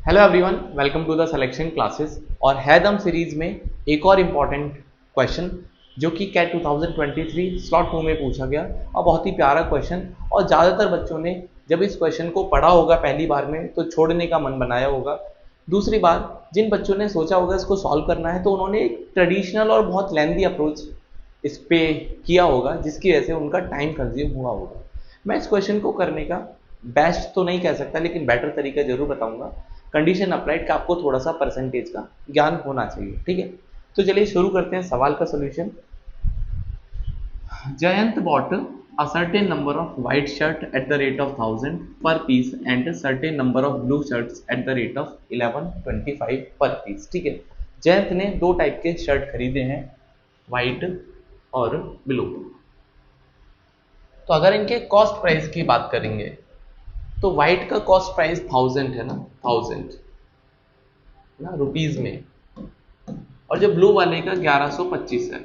Hello everyone, welcome to the selection classes. और हैदम series में एक और इम्पॉर्टेंट क्वेश्चन जो कि कैट 2023 स्लॉट 2 में पूछा गया और बहुत ही प्यारा क्वेश्चन। और ज़्यादातर बच्चों ने जब इस क्वेश्चन को पढ़ा होगा पहली बार में तो छोड़ने का मन बनाया होगा। दूसरी बार जिन बच्चों ने सोचा होगा इसको सॉल्व करना है तो उन्होंने एक ट्रेडिशनल और बहुत लेंदी अप्रोच इस पे किया होगा, जिसकी वजह से उनका टाइम कंज्यूम हुआ होगा। मैं इस क्वेश्चन को करने का बेस्ट तो नहीं कह सकता, लेकिन बेटर तरीका जरूर बताऊंगा। कंडीशन अप्लाइड का आपको थोड़ा सा परसेंटेज का ज्ञान होना चाहिए, ठीक है। तो चलिए शुरू करते हैं सवाल का solution. Jayant bought a certain number of white shirt at the rate of 1000 per piece and a certain number of blue shirts at the rate of 1125 per piece। ठीक है, जयंत ने दो टाइप के शर्ट खरीदे हैं, व्हाइट और ब्लू। तो अगर इनके कॉस्ट प्राइस की बात करेंगे तो व्हाइट का कॉस्ट प्राइस 1000 है ना, 1000 ना रुपीज में, और जो ब्लू वाले का 1125 है।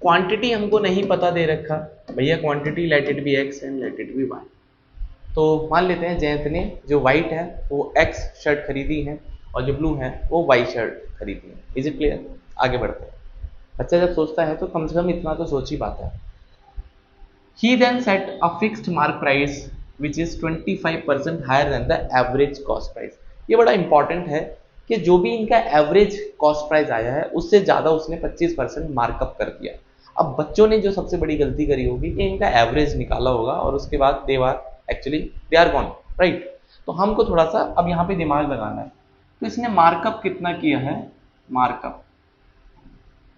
क्वांटिटी हमको नहीं पता दे रखा भैया, quantity let it be X and let it be Y. तो मान लेते हैं जयंत ने जो व्हाइट है वो एक्स शर्ट खरीदी है और जो ब्लू है वो वाई शर्ट खरीदी है। Is it clear? आगे बढ़ते हैं। बच्चा जब सोचता है तो कम से कम इतना तो सोच ही पाता है। He then set a fixed mark price which is 25% higher than the average cost price। ये बड़ा इंपॉर्टेंट है कि जो भी इनका एवरेज कॉस्ट प्राइस आया है उससे ज़्यादा उसने 25% मार्कअप कर दिया। अब बच्चों ने जो सबसे बड़ी गलती करी होगी कि इनका एवरेज निकाला होगा और उसके बाद दे आर गॉन, राइट। तो हमको थोड़ा सा अब यहाँ पे दिमाग लगाना है। तो इसने मार्कअप कितना किया है? मार्कअप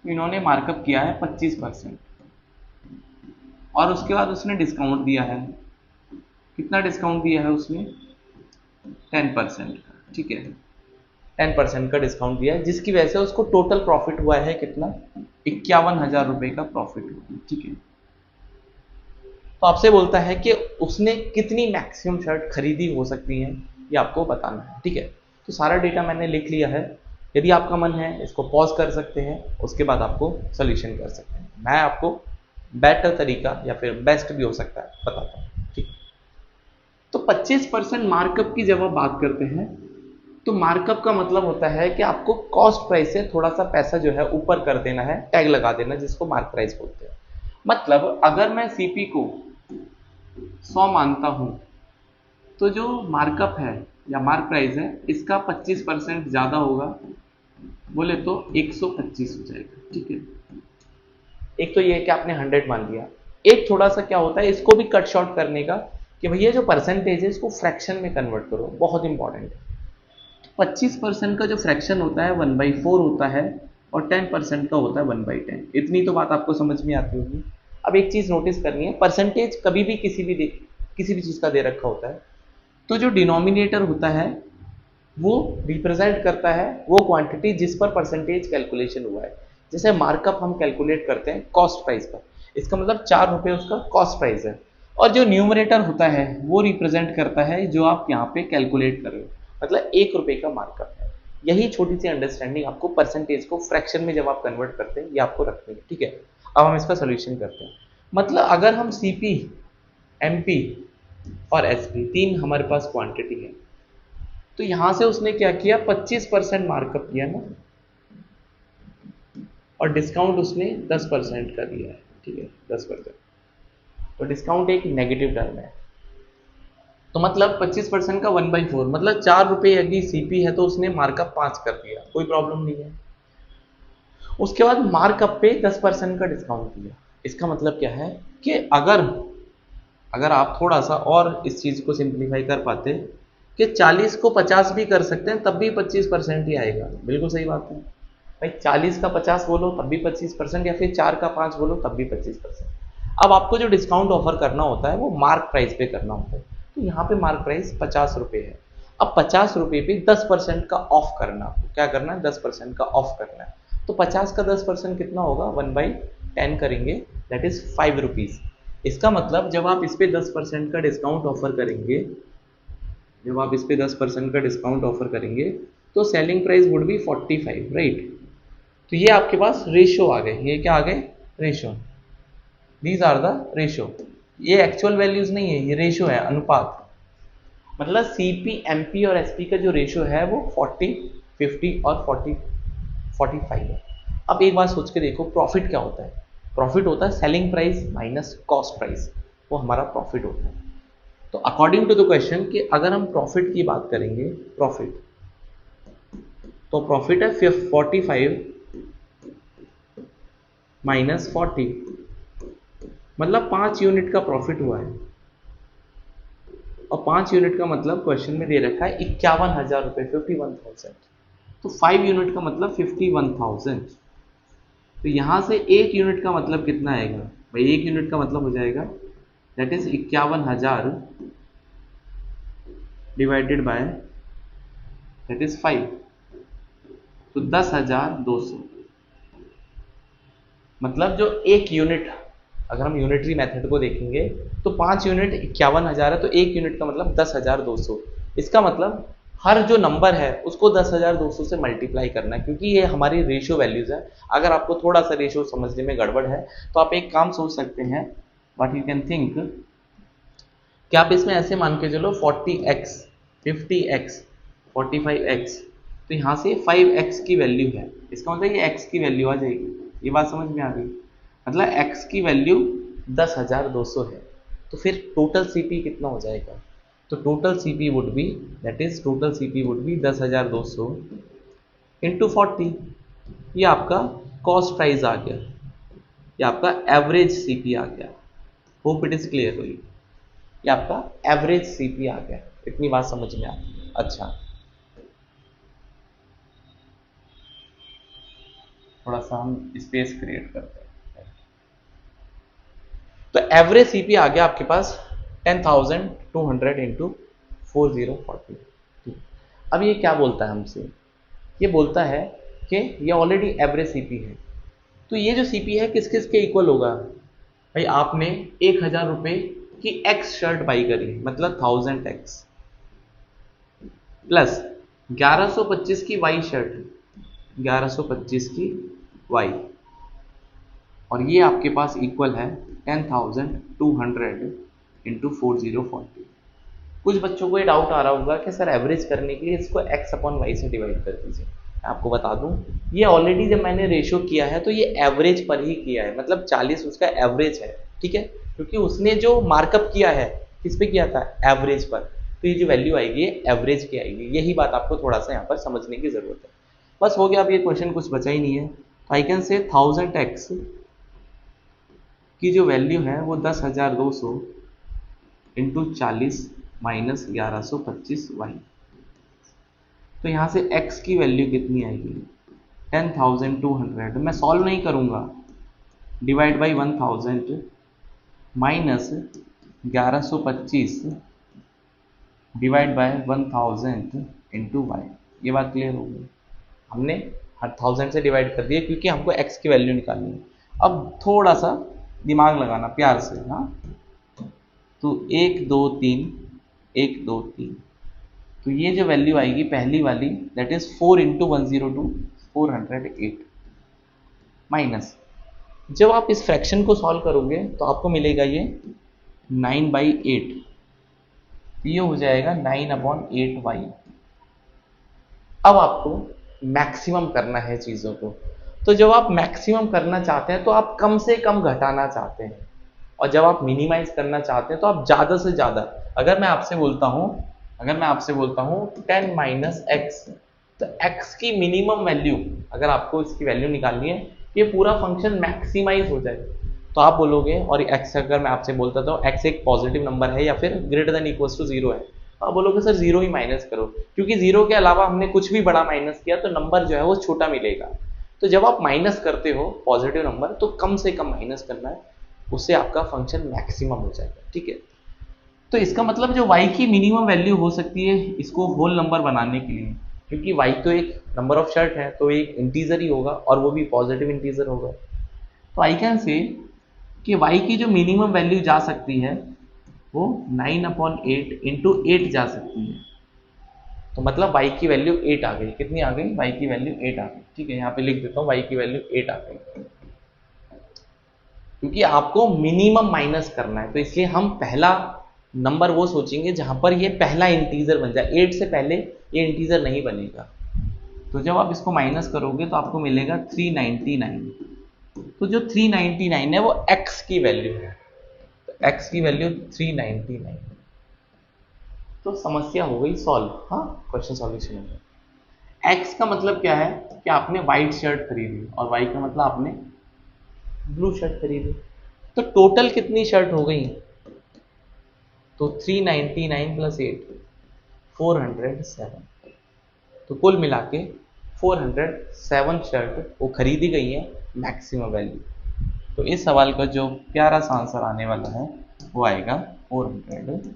इन्होंने मार्कअप किया है 25%, और उसके बाद उसने डिस्काउंट दिया है। कितना डिस्काउंट दिया है उसने? 10% का, ठीक है। 10% का डिस्काउंट दिया है, जिसकी वजह से उसको टोटल प्रॉफिट हुआ है कितना? 51,000 रुपए का प्रॉफिट हुआ, ठीक है। तो आपसे बोलता है कि उसने कितनी मैक्सिमम शर्ट खरीदी हो सकती है, ये आपको बताना है, ठीक है। तो सारा डेटा मैंने लिख लिया है। यदि आपका मन है इसको पॉज कर सकते हैं, उसके बाद आपको सोल्यूशन कर सकते हैं। मैं आपको बेटर तरीका या फिर बेस्ट भी हो सकता है बताता हूँ, ठीक। तो 25% मार्कअप की जब आप बात करते हैं तो मार्कअप का मतलब होता है कि आपको कॉस्ट प्राइस से थोड़ा सा पैसा जो है ऊपर कर देना है, टैग लगा देना, जिसको मार्क प्राइस बोलते हैं। मतलब अगर मैं सीपी को 100 मानता हूं तो जो मार्कअप है या मार्क प्राइस है इसका 25% ज्यादा होगा, बोले तो 125 हो जाएगा, ठीक है। एक तो ये है कि आपने 100 मान लिया। एक थोड़ा सा क्या होता है इसको भी कट शॉर्ट करने का कि भैया जो परसेंटेज है इसको फ्रैक्शन में कन्वर्ट करो, बहुत इंपॉर्टेंट है। 25% का जो फ्रैक्शन होता है 1/4 होता है और 10% का होता है 1/10। इतनी तो बात आपको समझ में आती होगी। अब एक चीज नोटिस करनी है, परसेंटेज कभी भी किसी भी चीज का दे रखा होता है तो जो डिनोमिनेटर होता है वो रिप्रेजेंट करता है वो क्वांटिटी जिस पर परसेंटेज कैलकुलेशन हुआ है। जैसे मार्कअप हम कैलकुलेट करते हैं कॉस्ट प्राइस पर, इसका मतलब 4 रुपए उसका कॉस्ट प्राइस है, और जो न्यूमरेटर होता है वो रिप्रेजेंट करता है जो आप यहाँ पे कैलकुलेट कर रहे हो, मतलब 1 रुपए का मार्कअप है। यही छोटी सी अंडरस्टैंडिंग आपको परसेंटेज को फ्रैक्शन में जब आप कन्वर्ट करते हैं ये आपको रखनी है, ठीक है। अब हम इसका सोल्यूशन करते हैं। मतलब अगर हम सीपी, एमपी और एसपी तीन हमारे पास क्वांटिटी है तो यहां से उसने क्या किया, 25% मार्कअप किया ना, और डिस्काउंट उसने 10% का दिया है, ठीक है, 10%। तो डिस्काउंट एक नेगेटिव टर्म है, तो मतलब 25% का 1/4 मतलब 4 रुपए यदि सीपी है तो उसने मार्कअप 5 कर दिया, कोई प्रॉब्लम नहीं है। उसके बाद मार्कअप पे 10% का डिस्काउंट दिया। इसका मतलब क्या है कि अगर आप थोड़ा सा और इस चीज को सिंप्लीफाई कर पाते कि 40 को 50 भी कर सकते हैं तब भी 25% ही आएगा। बिल्कुल सही बात है भाई, 40 का 50 बोलो तब भी 25%, या फिर 4 का 5 बोलो तब भी 25%। अब आपको जो डिस्काउंट ऑफर करना होता है वो मार्क प्राइस पे करना होता है। तो यहाँ पे मार्क प्राइस 50 रुपए है। अब 50 रुपए पे 10% का ऑफ करना, आपको क्या करना है, 10% का ऑफ करना है। तो 50 का 10% कितना होगा, 1/10 करेंगे, दैट इज 5 रुपीज। इसका मतलब जब आप इस पे 10% का डिस्काउंट ऑफर करेंगे, जब आप इस पे 10% का डिस्काउंट ऑफर करेंगे तो selling price would be 45, right. तो ये आपके पास रेशियो आ गए, ये क्या आ गए, ratio. These are the ratio. ये एक्चुअल वैल्यूज नहीं है, ये रेशियो है, अनुपात। मतलब सीपी, एमपी और एसपी का जो रेशियो है वो 40, 50 और 40, 45 है। अब एक बात सोच के देखो, प्रॉफिट क्या होता है? प्रॉफिट होता है selling price minus cost price, वो हमारा प्रॉफिट होता है। तो अकॉर्डिंग टू द क्वेश्चन कि अगर हम प्रॉफिट की बात करेंगे, प्रॉफिट, तो प्रॉफिट है 45 माइनस 40, मतलब 5 यूनिट का प्रॉफिट हुआ है। और 5 यूनिट का मतलब क्वेश्चन में दे रखा है 51,000 रुपये, 51,000। तो 5 यूनिट का मतलब 51,000। तो यहां से 1 यूनिट का मतलब कितना आएगा भाई? 1 यूनिट का मतलब हो जाएगा that is 51,000 divided by that is 5, तो 10,200। मतलब जो 1 यूनिट, अगर हम यूनिटरी मेथड को देखेंगे तो 5 यूनिट 51,000 है, तो 1 यूनिट का मतलब 10,200। इसका मतलब हर जो नंबर है उसको 10,200 से मल्टीप्लाई करना है, क्योंकि ये हमारी रेशियो वैल्यूज है। अगर आपको थोड़ा सा रेशियो समझने में गड़बड़ है तो आप एक काम सोच सकते हैं, व्हाट यू कैन थिंक, कि आप इसमें ऐसे मान के चलो 40x, 50x, 45x, तो यहाँ से 5x की वैल्यू है, इसका मतलब ये x की वैल्यू आ जाएगी। ये बात समझ में आ गई? मतलब x की वैल्यू 10,200 है, तो फिर टोटल सीपी कितना हो जाएगा? तो total CP would be, that is total CP would be 10,200 into 40। ये आपका कॉस्ट प्राइस आ गया, ये आपका एवरेज सीपी आ गया। होप इट इज क्लियर हुई? ये आपका एवरेज सीपी आ गया। इतनी बात समझ में आती है? अच्छा, थोड़ा सा हम स्पेस क्रिएट करते हैं। तो एवरेज सीपी आ गया आपके पास 10,200 इंटू 4040। अब ये क्या बोलता है हमसे? ये बोलता है कि ये ऑलरेडी एवरेज सीपी है, तो ये जो सीपी है किस किस के इक्वल होगा? भाई आपने 1,000 रुपए की एक्स शर्ट बाई करी, मतलब 1000x, प्लस 1125 की वाई शर्ट, 1125 की वाई, और ये आपके पास इक्वल है 10,200 इंटू 4040। कुछ बच्चों को ये डाउट आ रहा होगा कि सर एवरेज करने के लिए इसको x अपॉन वाई से डिवाइड कर दीजिए। आपको बता दूं, ये ऑलरेडी जब मैंने रेशियो किया है तो ये एवरेज पर ही किया है, मतलब 40 उसका एवरेज है, ठीक है, क्योंकि उसने जो मार्कअप किया है किस पे किया था? एवरेज पर। तो ये जो वैल्यू आएगी ये एवरेज की आएगी। यही बात आपको थोड़ा सा यहाँ पर समझने की जरूरत है। बस हो गया, अब ये क्वेश्चन कुछ बचा ही नहीं है। आई कैन से 1000x की जो वैल्यू है वो 10,200 इंटू 40 माइनस 1125 वाई। तो यहाँ से x की वैल्यू कितनी आएगी? 10,200। मैं सॉल्व नहीं करूँगा, divide by 1000 minus 1125 divide by 1000 into Y. ये बात क्लियर हो गई? हमने 1000 से डिवाइड कर दिया क्योंकि हमको x की वैल्यू निकालनी है। अब थोड़ा सा दिमाग लगाना प्यार से, हाँ। तो 1 2 3, 1 2 3, तो ये जो वैल्यू आएगी पहली वाली दैट इज 4 इंटू 102, 408, माइनस, जब आप इस फ्रैक्शन को सॉल्व करोगे तो आपको मिलेगा ये 9/8, ये हो जाएगा 9/8y। अब आपको मैक्सिमम करना है चीज़ों को, तो जब आप मैक्सिमम करना चाहते हैं तो आप कम से कम घटाना चाहते हैं, और जब आप मिनिमाइज करना चाहते हैं तो आप ज़्यादा से ज़्यादा। अगर मैं आपसे बोलता हूँ 10 माइनस एक्स, तो x की मिनिमम वैल्यू, अगर आपको इसकी वैल्यू निकालनी है, ये पूरा फंक्शन मैक्सिमाइज हो जाए, तो आप बोलोगे, और x अगर मैं आपसे बोलता तो x एक पॉजिटिव नंबर है या फिर ग्रेटर देन इक्वल्स टू 0 है, तो आप बोलोगे सर 0 ही माइनस करो, क्योंकि 0 के अलावा हमने कुछ भी बड़ा माइनस किया तो नंबर जो है वो छोटा मिलेगा। तो जब आप माइनस करते हो पॉजिटिव नंबर तो कम से कम माइनस करना है, उससे आपका फंक्शन मैक्सिमम हो जाएगा, ठीक है। तो इसका मतलब जो y की मिनिमम वैल्यू हो सकती है इसको होल नंबर बनाने के लिए, क्योंकि y तो एक नंबर ऑफ शर्ट है तो एक इंटीजर ही होगा और वो भी पॉजिटिव इंटीजर होगा। तो आई कैन से कि y की जो मिनिमम वैल्यू जा सकती है वो 9/8 इंटू 8 जा सकती है। तो मतलब y की वैल्यू 8 आ गई। कितनी आ गई? y की वैल्यू 8 आ गई, ठीक है। यहाँ पे लिख देता हूँ y की वैल्यू 8 आ गई, क्योंकि आपको मिनिमम माइनस करना है, तो इसलिए हम पहला नंबर वो सोचेंगे जहां पर ये पहला इंटीजर बन जाए, 8 से पहले ये इंटीजर नहीं बनेगा। तो जब आप इसको माइनस करोगे तो आपको मिलेगा 399। तो जो 399 है वो x की वैल्यू है, तो x की वैल्यू 399। तो समस्या हो गई सॉल्व। हाँ, क्वेश्चन सॉल्यूशन हो गया। x का मतलब क्या है कि आपने व्हाइट शर्ट खरीदी, और y का मतलब आपने ब्लू शर्ट खरीदी। तो टोटल कितनी शर्ट हो गई? तो 399 प्लस 8, 407। तो कुल मिला के 407 शर्ट वो खरीदी गई है मैक्सिमम वैल्यू। तो इस सवाल का जो प्यारा सा आंसर आने वाला है वो आएगा 407।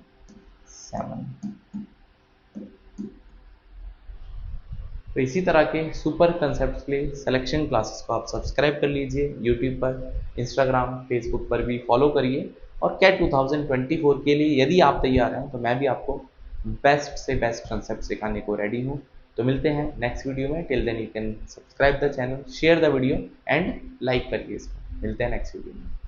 तो इसी तरह के सुपर कंसेप्ट के लिए सिलेक्शन क्लासेस को आप सब्सक्राइब कर लीजिए यूट्यूब पर, इंस्टाग्राम, फेसबुक पर भी फॉलो करिए। और कैट 2024 के लिए यदि आप तैयार हैं तो मैं भी आपको बेस्ट से बेस्ट कंसेप्ट सिखाने को रेडी हूँ। तो मिलते हैं नेक्स्ट वीडियो में। Till then you can subscribe the channel, share the video and like करिए इसको। मिलते हैं नेक्स्ट वीडियो में।